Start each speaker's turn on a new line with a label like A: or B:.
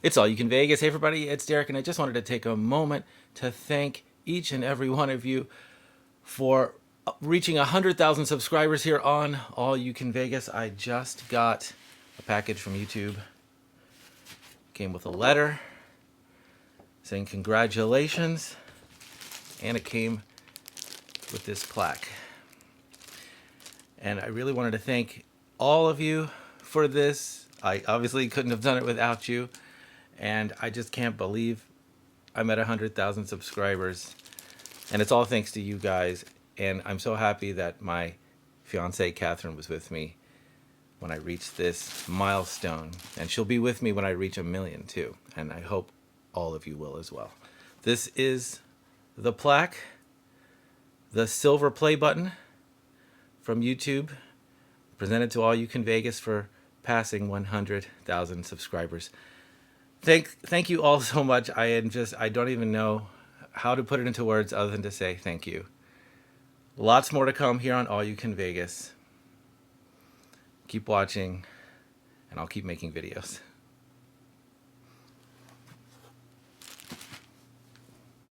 A: It's All You Can Vegas. Hey, everybody, it's Derek, and I just wanted to take a moment to thank each and every one of you for reaching 100,000 subscribers here on All You Can Vegas. I just got a package from YouTube. Came with a letter saying congratulations, and it came with this plaque. And I really wanted to thank all of you for this. I obviously couldn't have done it without you. And I just can't believe I'm at 100,000 subscribers. And it's all thanks to you guys. And I'm so happy that my fiance, Catherine, was with me when I reached this milestone. And she'll be with me when I reach 1 million too. And I hope all of you will as well. This is the plaque, the silver play button from YouTube, presented to All You Can Vegas for passing 100,000 subscribers. Thank you all so much. I don't even know how to put it into words other than to say thank you. Lots more to come here on All You Can Vegas. Keep watching, and I'll keep making videos.